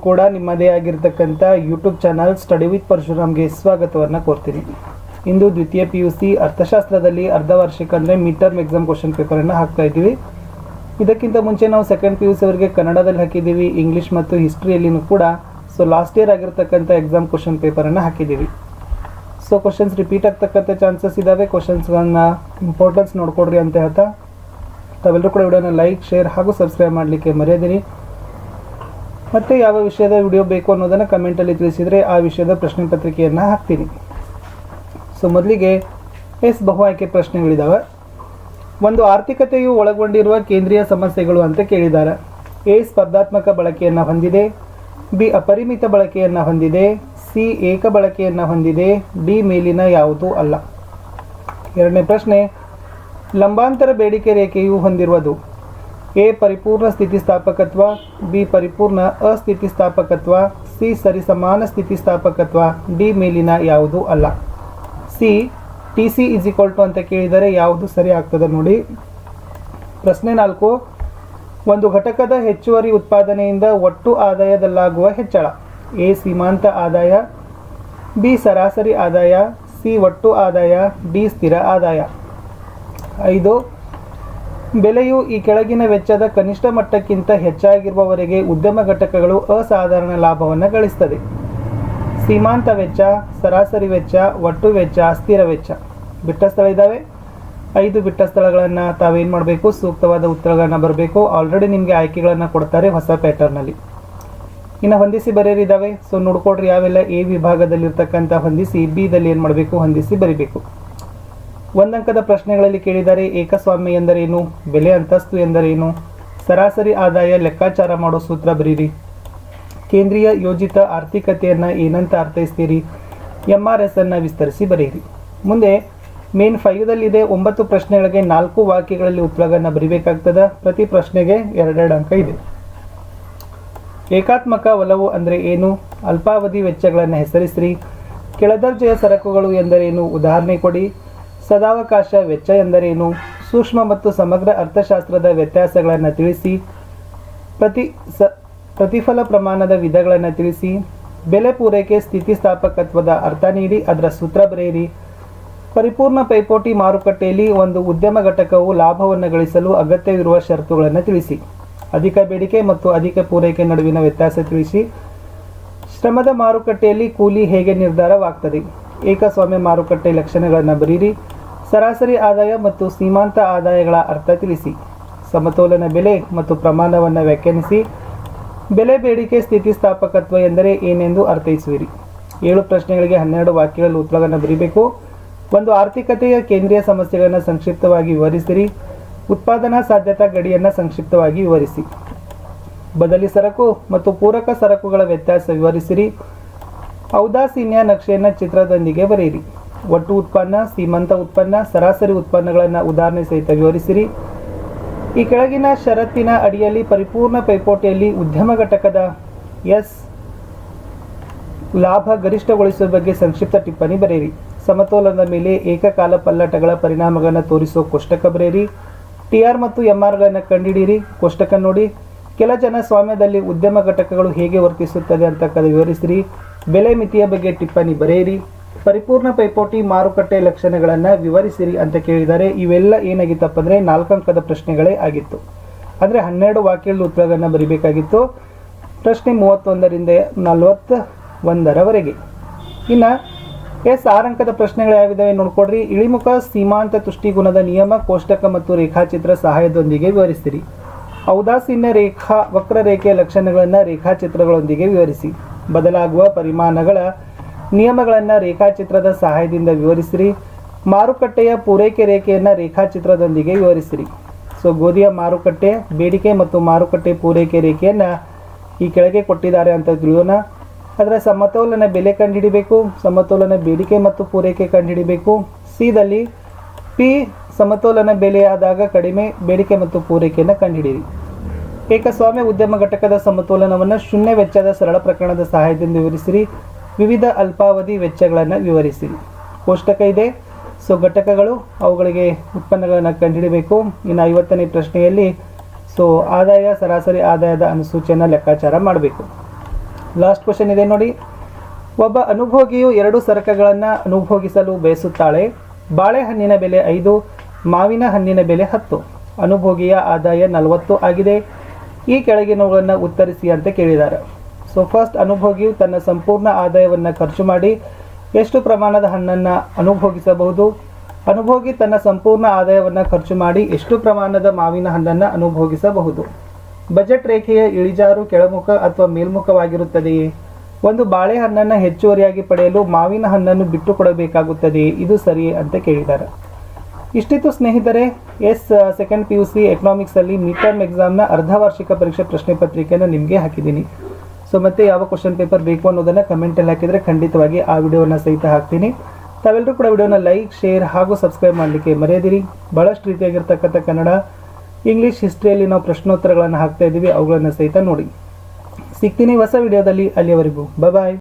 ಕೂಡ ನಿಮ್ಮದೇ ಆಗಿರತಕ್ಕಂಥ ಯೂಟ್ಯೂಬ್ ಚಾನಲ್ ಸ್ಟಡಿ ವಿತ್ ಪರಶುರಾಮ್ಗೆ ಸ್ವಾಗತವನ್ನು ಕೋರ್ತೀನಿ. ಇಂದು ದ್ವಿತೀಯ PUC ಅರ್ಥಶಾಸ್ತ್ರದಲ್ಲಿ ಅರ್ಧ ವಾರ್ಷಿಕ ಅಂದರೆ ಮಿಡ್ ಟರ್ಮ್ ಎಕ್ಸಾಮ್ ಕ್ವಶನ್ ಪೇಪರನ್ನು ಹಾಕ್ತಾ ಇದ್ದೀವಿ. ಇದಕ್ಕಿಂತ ಮುಂಚೆ ನಾವು ಸೆಕೆಂಡ್ PUC ಅವರಿಗೆ ಕನ್ನಡದಲ್ಲಿ ಹಾಕಿದ್ದೀವಿ, ಇಂಗ್ಲೀಷ್ ಮತ್ತು ಹಿಸ್ಟ್ರಿಯಲ್ಲಿನೂ ಕೂಡ. ಸೊ ಲಾಸ್ಟ್ ಇಯರ್ ಆಗಿರ್ತಕ್ಕಂಥ ಎಕ್ಸಾಮ್ ಕ್ವಶನ್ ಪೇಪರನ್ನು ಹಾಕಿದ್ದೀವಿ. ಸೊ ಕ್ವಶನ್ಸ್ ರಿಪೀಟ್ ಆಗ್ತಕ್ಕಂಥ ಚಾನ್ಸಸ್ ಇದ್ದಾವೆ. ಕ್ವಶನ್ಸ್ಗಳನ್ನ ಇಂಪಾರ್ಟೆನ್ಸ್ ನೋಡ್ಕೊಡ್ರಿ ಅಂತ ಹೇಳ್ತಾ ತಾವೆಲ್ಲರೂ ಕೂಡ ವಿಡಿಯೋನ ಲೈಕ್, ಶೇರ್ ಹಾಗೂ ಸಬ್ಸ್ಕ್ರೈಬ್ ಮಾಡಲಿಕ್ಕೆ ಮರೆಯದಿರಿ. ಮತ್ತು ಯಾವ ವಿಷಯದ ವಿಡಿಯೋ ಬೇಕು ಅನ್ನೋದನ್ನು ಕಮೆಂಟಲ್ಲಿ ತಿಳಿಸಿದರೆ ಆ ವಿಷಯದ ಪ್ರಶ್ನೆ ಪತ್ರಿಕೆಯನ್ನು ಹಾಕ್ತೀನಿ. ಸೊ ಮೊದಲಿಗೆ ಬಹು ಆಯ್ಕೆ ಪ್ರಶ್ನೆಗಳಿದ್ದಾವೆ. ಒಂದು ಆರ್ಥಿಕತೆಯು ಒಳಗೊಂಡಿರುವ ಕೇಂದ್ರೀಯ ಸಮಸ್ಯೆಗಳು ಅಂತ ಕೇಳಿದ್ದಾರೆ. ಸ್ಪರ್ಧಾತ್ಮಕ ಬಳಕೆಯನ್ನು ಹೊಂದಿದೆ, ಬಿ ಅಪರಿಮಿತ ಬಳಕೆಯನ್ನು ಹೊಂದಿದೆ, ಸಿ ಏಕ ಬಳಕೆಯನ್ನು ಹೊಂದಿದೆ, ಡಿ ಮೇಲಿನ ಯಾವುದೂ ಅಲ್ಲ. ಎರಡನೇ ಪ್ರಶ್ನೆ, ಲಂಬಾಂತರ ಬೇಡಿಕೆ ರೇಖೆಯು ಹೊಂದಿರುವುದು ಪರಿಪೂರ್ಣ ಸ್ಥಿತಿಸ್ಥಾಪಕತ್ವ, ಬಿ ಪರಿಪೂರ್ಣ ಅಸ್ಥಿತಿಸ್ಥಾಪಕತ್ವ, ಸಿ ಸರಿಸಮಾನ ಸ್ಥಿತಿಸ್ಥಾಪಕತ್ವ, ಡಿ ಮೇಲಿನ ಯಾವುದೂ ಅಲ್ಲ. ಸಿ TC = ಅಂತ ಕೇಳಿದರೆ ಯಾವುದು ಸರಿ ಆಗ್ತದೆ ನೋಡಿ. ಪ್ರಶ್ನೆ 4, ಒಂದು ಘಟಕದ ಹೆಚ್ಚುವರಿ ಉತ್ಪಾದನೆಯಿಂದ ಒಟ್ಟು ಆದಾಯದಲ್ಲಾಗುವ ಹೆಚ್ಚಳ. ಸೀಮಾಂತ ಆದಾಯ, ಬಿ ಸರಾಸರಿ ಆದಾಯ, ಸಿ ಒಟ್ಟು ಆದಾಯ, ಡಿ ಸ್ಥಿರ ಆದಾಯ. 5, ಬೆಲೆಯು ಈ ಕೆಳಗಿನ ವೆಚ್ಚದ ಕನಿಷ್ಠ ಮಟ್ಟಕ್ಕಿಂತ ಹೆಚ್ಚಾಗಿರುವವರೆಗೆ ಉದ್ಯಮ ಘಟಕಗಳು ಅಸಾಧಾರಣ ಲಾಭವನ್ನು ಗಳಿಸ್ತದೆ. ಸೀಮಾಂತ ವೆಚ್ಚ, ಸರಾಸರಿ ವೆಚ್ಚ, ಒಟ್ಟು ವೆಚ್ಚ, ಸ್ಥಿರ ವೆಚ್ಚ. ಬಿಟ್ಟ ಸ್ಥಳ ಇದ್ದಾವೆ. 5 ಬಿಟ್ಟ ಸ್ಥಳಗಳನ್ನು ತಾವೇನು ಮಾಡಬೇಕು, ಸೂಕ್ತವಾದ ಉತ್ತರಗಳನ್ನು ಬರಬೇಕು. ಆಲ್ರೆಡಿ ನಿಮಗೆ ಆಯ್ಕೆಗಳನ್ನು ಕೊಡ್ತಾರೆ ಹೊಸ ಪ್ಯಾಟರ್ನಲ್ಲಿ. ಇನ್ನು ಹೊಂದಿಸಿ ಬರೆಯರಿದ್ದಾವೆ. ಸೊ ನೋಡ್ಕೊಡ್ರಿ ಯಾವೆಲ್ಲ ಎ ವಿಭಾಗದಲ್ಲಿರ್ತಕ್ಕಂಥ ಹೊಂದಿಸಿ, ಬಿದಲ್ಲಿ ಏನು ಮಾಡಬೇಕು, ಹೊಂದಿಸಿ ಬರಿಬೇಕು. ಒಂದಂಕದ ಪ್ರಶ್ನೆಗಳಲ್ಲಿ ಕೇಳಿದರೆ ಏಕಸ್ವಾಮ್ಯ ಎಂದರೇನು, ಬೆಲೆ ಅಂತಸ್ತು ಎಂದರೇನು, ಸರಾಸರಿ ಆದಾಯ ಲೆಕ್ಕಾಚಾರ ಮಾಡೋ ಸೂತ್ರ ಬರೀರಿ, ಕೇಂದ್ರೀಯ ಯೋಜಿತ ಆರ್ಥಿಕತೆಯನ್ನು ಏನಂತ ಅರ್ಥೈಸ್ತೀರಿ, MRS ಅನ್ನು ವಿಸ್ತರಿಸಿ ಬರೆಯಿರಿ. ಮುಂದೆ ಮೇನ್ 5ದಲ್ಲಿದೆ 9 ಪ್ರಶ್ನೆಗಳಿಗೆ 4 ವಾಕ್ಯಗಳಲ್ಲಿ ಉತ್ತರಗಳನ್ನು ಬರೀಬೇಕಾಗ್ತದೆ. ಪ್ರತಿ ಪ್ರಶ್ನೆಗೆ 2 ಅಂಕ ಇದೆ. ಏಕಾತ್ಮಕ ಒಲವು ಅಂದರೆ ಏನು, ಅಲ್ಪಾವಧಿ ವೆಚ್ಚಗಳನ್ನು ಹೆಸರಿಸಿರಿ, ಕೆಳದರ್ಜೆಯ ಸರಕುಗಳು ಎಂದರೇನು, ಉದಾಹರಣೆ ಕೊಡಿ, ಸದಾವಕಾಶ ವೆಚ್ಚ ಎಂದರೇನು, ಸೂಕ್ಷ್ಮ ಮತ್ತು ಸಮಗ್ರ ಅರ್ಥಶಾಸ್ತ್ರದ ವ್ಯತ್ಯಾಸಗಳನ್ನು ತಿಳಿಸಿ, ಪ್ರತಿಫಲ ಪ್ರಮಾಣದ ವಿಧಗಳನ್ನು ತಿಳಿಸಿ, ಬೆಲೆ ಪೂರೈಕೆ ಸ್ಥಿತಿಸ್ಥಾಪಕತ್ವದ ಅರ್ಥ ನೀಡಿ ಅದರ ಸೂತ್ರ ಬರೆಯಿರಿ, ಪರಿಪೂರ್ಣ ಪೈಪೋಟಿ ಮಾರುಕಟ್ಟೆಯಲ್ಲಿ ಒಂದು ಉದ್ಯಮ ಘಟಕವು ಲಾಭವನ್ನು ಗಳಿಸಲು ಅಗತ್ಯವಿರುವ ಷರತ್ತುಗಳನ್ನು ತಿಳಿಸಿ, ಅಧಿಕ ಬೇಡಿಕೆ ಮತ್ತು ಅಧಿಕ ಪೂರೈಕೆ ನಡುವಿನ ವ್ಯತ್ಯಾಸ ತಿಳಿಸಿ, ಶ್ರಮದ ಮಾರುಕಟ್ಟೆಯಲ್ಲಿ ಕೂಲಿ ಹೇಗೆ ನಿರ್ಧಾರವಾಗ್ತದೆ, ಏಕಸ್ವಾಮ್ಯ ಮಾರುಕಟ್ಟೆ ಲಕ್ಷಣಗಳನ್ನು ಬರೀರಿ, ಸರಾಸರಿ ಆದಾಯ ಮತ್ತು ಸೀಮಾಂತ ಆದಾಯಗಳ ಅರ್ಥ ತಿಳಿಸಿ, ಸಮತೋಲನ ಬೆಲೆ ಮತ್ತು ಪ್ರಮಾಣವನ್ನು ವ್ಯಾಖ್ಯಾನಿಸಿ, ಬೆಲೆ ಬೇಡಿಕೆ ಸ್ಥಿತಿಸ್ಥಾಪಕತ್ವ ಎಂದರೆ ಏನೆಂದು ಅರ್ಥೈಸುವಿರಿ. 7 ಪ್ರಶ್ನೆಗಳಿಗೆ 12 ವಾಕ್ಯಗಳಲ್ಲಿ ಉತ್ತರಗಳನ್ನು ಬರೀಬೇಕು. ಒಂದು ಆರ್ಥಿಕತೆಯ ಕೇಂದ್ರೀಯ ಸಮಸ್ಯೆಗಳನ್ನು ಸಂಕ್ಷಿಪ್ತವಾಗಿ ವಿವರಿಸಿರಿ, ಉತ್ಪಾದನಾ ಸಾಧ್ಯತಾ ಗಡಿಯನ್ನು ಸಂಕ್ಷಿಪ್ತವಾಗಿ ವಿವರಿಸಿ, ಬದಲಿ ಸರಕು ಮತ್ತು ಪೂರಕ ಸರಕುಗಳ ವ್ಯತ್ಯಾಸ ವಿವರಿಸಿರಿ, ಔದಾಸೀನ್ಯ ನಕ್ಷೆಯನ್ನು ಚಿತ್ರದೊಂದಿಗೆ ಬರೆಯಿರಿ, ಒಟ್ಟು ಉತ್ಪನ್ನ, ಸೀಮಂತ ಉತ್ಪನ್ನ, ಸರಾಸರಿ ಉತ್ಪನ್ನಗಳನ್ನು ಉದಾಹರಣೆ ಸಹಿತ ವಿವರಿಸಿರಿ. ಈ ಕೆಳಗಿನ ಷರತ್ತಿನ ಅಡಿಯಲ್ಲಿ ಪರಿಪೂರ್ಣ ಪೈಪೋಟಿಯಲ್ಲಿ ಉದ್ಯಮ ಘಟಕದ ಲಾಭ ಗರಿಷ್ಠಗೊಳಿಸುವ ಬಗ್ಗೆ ಸಂಕ್ಷಿಪ್ತ ಟಿಪ್ಪಣಿ ಬರೆಯಿರಿ, ಸಮತೋಲನದ ಮೇಲೆ ಏಕಕಾಲ ಪಲ್ಲಟಗಳ ಪರಿಣಾಮಗಳನ್ನು ತೋರಿಸುವ ಕೋಷ್ಟಕ ಬರೆಯಿರಿ, TR ಮತ್ತು MRಗಳನ್ನು ಕಂಡುಹಿಡಿಯಿರಿ, ಕೋಷ್ಟಕ ನೋಡಿ, ಕೆಲ ಜನ ಸ್ವಾಮ್ಯದಲ್ಲಿ ಉದ್ಯಮ ಘಟಕಗಳು ಹೇಗೆ ವರ್ತಿಸುತ್ತದೆ ಅಂತಕ್ಕದ ವಿವರಿಸಿರಿ, ಬೆಲೆ ಮಿತಿಯ ಬಗ್ಗೆ ಟಿಪ್ಪಣಿ ಬರೆಯಿರಿ, ಪರಿಪೂರ್ಣ ಪೈಪೋಟಿ ಮಾರುಕಟ್ಟೆ ಲಕ್ಷಣಗಳನ್ನು ವಿವರಿಸಿರಿ ಅಂತ ಕೇಳಿದ್ದಾರೆ. ಇವೆಲ್ಲ ಏನಾಗಿತ್ತಪ್ಪ ಅಂದರೆ 4 ಅಂಕದ ಪ್ರಶ್ನೆಗಳೇ ಆಗಿತ್ತು. ಅಂದರೆ 12 ವಾಕ್ಯಗಳಲ್ಲಿ ಉತ್ತರಗಳನ್ನು ಬರೀಬೇಕಾಗಿತ್ತು. ಪ್ರಶ್ನೆ 31ರಿಂದ 41ರವರೆಗೆ. ಇನ್ನು 6 ಅಂಕದ ಪ್ರಶ್ನೆಗಳು ಯಾವಿದ್ದಾವೆ ನೋಡ್ಕೊಡ್ರಿ. ಇಳಿಮುಖ ಸೀಮಾಂತ ತುಷ್ಟಿಗುಣದ ನಿಯಮ, ಕೋಷ್ಟಕ ಮತ್ತು ರೇಖಾಚಿತ್ರ ಸಹಾಯದೊಂದಿಗೆ ವಿವರಿಸಿರಿ, ಔದಾಸೀನ್ಯ ವಕ್ರರೇಖೆಯ ಲಕ್ಷಣಗಳನ್ನು ರೇಖಾಚಿತ್ರಗಳೊಂದಿಗೆ ವಿವರಿಸಿ, ಬದಲಾಗುವ ಪರಿಮಾಣಗಳ ನಿಯಮಗಳನ್ನು ರೇಖಾಚಿತ್ರದ ಸಹಾಯದಿಂದ ವಿವರಿಸಿರಿ, ಮಾರುಕಟ್ಟೆಯ ಪೂರೈಕೆ ರೇಖೆಯನ್ನು ರೇಖಾಚಿತ್ರದೊಂದಿಗೆ ವಿವರಿಸಿರಿ. ಸೊ ಗೋಧಿಯ ಮಾರುಕಟ್ಟೆ ಬೇಡಿಕೆ ಮತ್ತು ಮಾರುಕಟ್ಟೆ ಪೂರೈಕೆ ರೇಖೆಯನ್ನು ಈ ಕೆಳಗೆ ಕೊಟ್ಟಿದ್ದಾರೆ ಅಂತ ತಿಳಿಯೋಣ. ಅದರ ಸಮತೋಲನ ಬೆಲೆ ಕಂಡುಹಿಡಿಬೇಕು, ಸಮತೋಲನ ಬೇಡಿಕೆ ಮತ್ತು ಪೂರೈಕೆ ಕಂಡುಹಿಡಿಬೇಕು. ಸಿದಲ್ಲಿ P ಸಮತೋಲನ ಬೆಲೆಯಾದಾಗ ಕಡಿಮೆ ಬೇಡಿಕೆ ಮತ್ತು ಪೂರೈಕೆಯನ್ನು ಕಂಡುಹಿಡಿಯಿರಿ. ಏಕಸ್ವಾಮ್ಯ ಉದ್ಯಮ ಘಟಕದ ಸಮತೋಲನವನ್ನು ಶೂನ್ಯ ವೆಚ್ಚದ ಸರಳ ಪ್ರಕರಣದ ಸಹಾಯದಿಂದ ವಿವರಿಸಿರಿ, ವಿವಿಧ ಅಲ್ಪಾವಧಿ ವೆಚ್ಚಗಳನ್ನು ವಿವರಿಸಿರಿ. ಕೋಷ್ಟಕ ಇದೆ. ಸೊ ಘಟಕಗಳು, ಅವುಗಳಿಗೆ ಉತ್ಪನ್ನಗಳನ್ನು ಕಂಡುಹಿಡಬೇಕು. ಇನ್ನು 50ನೇ ಪ್ರಶ್ನೆಯಲ್ಲಿ ಸೊ ಆದಾಯ, ಸರಾಸರಿ ಆದಾಯದ ಅನುಸೂಚಿಯನ್ನು ಲೆಕ್ಕಾಚಾರ ಮಾಡಬೇಕು. ಲಾಸ್ಟ್ ಕ್ವಶನ್ ಇದೆ ನೋಡಿ. ಒಬ್ಬ ಅನುಭೋಗಿಯು 2 ಸರಕುಗಳನ್ನು ಅನುಭೋಗಿಸಲು ಬಯಸುತ್ತಾಳೆ. ಬಾಳೆಹಣ್ಣಿನ ಬೆಲೆ 5, ಮಾವಿನ ಹಣ್ಣಿನ ಬೆಲೆ 10. ಅನುಭೋಗಿಯ ಆದಾಯ 40 ಆಗಿದೆ. ಈ ಕೆಳಗಿನವುಗಳನ್ನು ಉತ್ತರಿಸಿ ಅಂತ ಕೇಳಿದ್ದಾರೆ. ಸೊ ಫಸ್ಟ್, ಅನುಭೋಗಿಯು ತನ್ನ ಸಂಪೂರ್ಣ ಆದಾಯವನ್ನು ಖರ್ಚು ಮಾಡಿ ಎಷ್ಟು ಪ್ರಮಾಣದ ಹಣ್ಣನ್ನು ಅನುಭೋಗಿಸಬಹುದು? ಅನುಭೋಗಿ ತನ್ನ ಸಂಪೂರ್ಣ ಆದಾಯವನ್ನು ಖರ್ಚು ಮಾಡಿ ಎಷ್ಟು ಪ್ರಮಾಣದ ಮಾವಿನ ಹಣ್ಣನ್ನು ಅನುಭೋಗಿಸಬಹುದು? ಬಜೆಟ್ ರೇಖೆಯ ಇಳಿಜಾರು ಕೆಳಮುಖ ಅಥವಾ ಮೇಲ್ಮುಖವಾಗಿರುತ್ತದೆಯೇ? ಒಂದು ಬಾಳೆಹಣ್ಣನ್ನು ಹೆಚ್ಚುವರಿಯಾಗಿ ಪಡೆಯಲು ಮಾವಿನ ಹಣ್ಣನ್ನು ಬಿಟ್ಟು ಕೊಡಬೇಕಾಗುತ್ತದೆಯೇ? ಇದು ಸರಿಯೇ ಅಂತ ಕೇಳಿದ್ದಾರೆ. ಇಷ್ಟಿತ್ತು ಸ್ನೇಹಿತರೆ, ಸೆಕೆಂಡ್ PUC ಎಕನಾಮಿಕ್ಸಲ್ಲಿ ಮಿಡ್ ಟರ್ಮ್ ಎಕ್ಸಾಮ್ನ ಅರ್ಧವಾರ್ಷಿಕ ಪರೀಕ್ಷೆ ಪ್ರಶ್ನೆ ಪತ್ರಿಕೆಯನ್ನು ನಿಮಗೆ ಹಾಕಿದ್ದೀನಿ. ಸೊ ಮತ್ತೆ ಯಾವ ಕ್ವಶನ್ ಪೇಪರ್ ಬೇಕು ಅನ್ನೋದನ್ನು ಕಮೆಂಟಲ್ಲಿ ಹಾಕಿದರೆ ಖಂಡಿತವಾಗಿ ಆ ವಿಡಿಯೋನ ಸಹಿತ ಹಾಕ್ತೀನಿ. ತಾವೆಲ್ಲರೂ ಕೂಡ ವಿಡಿಯೋನ ಲೈಕ್, ಶೇರ್ ಹಾಗೂ ಸಬ್ಸ್ಕ್ರೈಬ್ ಮಾಡಲಿಕ್ಕೆ ಮರೆಯದಿರಿ. ಭಾಳಷ್ಟು ರೀತಿಯಾಗಿರ್ತಕ್ಕಂಥ ಕನ್ನಡ, ಇಂಗ್ಲೀಷ್, ಹಿಸ್ಟ್ರಿಯಲ್ಲಿ ನಾವು ಪ್ರಶ್ನೋತ್ತರಗಳನ್ನು ಹಾಕ್ತಾ ಇದ್ದೀವಿ, ಅವುಗಳನ್ನು ಸಹಿತ ನೋಡಿ. ಸಿಗ್ತೀನಿ ಹೊಸ ವಿಡಿಯೋದಲ್ಲಿ. ಅಲ್ಲಿಯವರೆಗೂ ಬಾಯ್.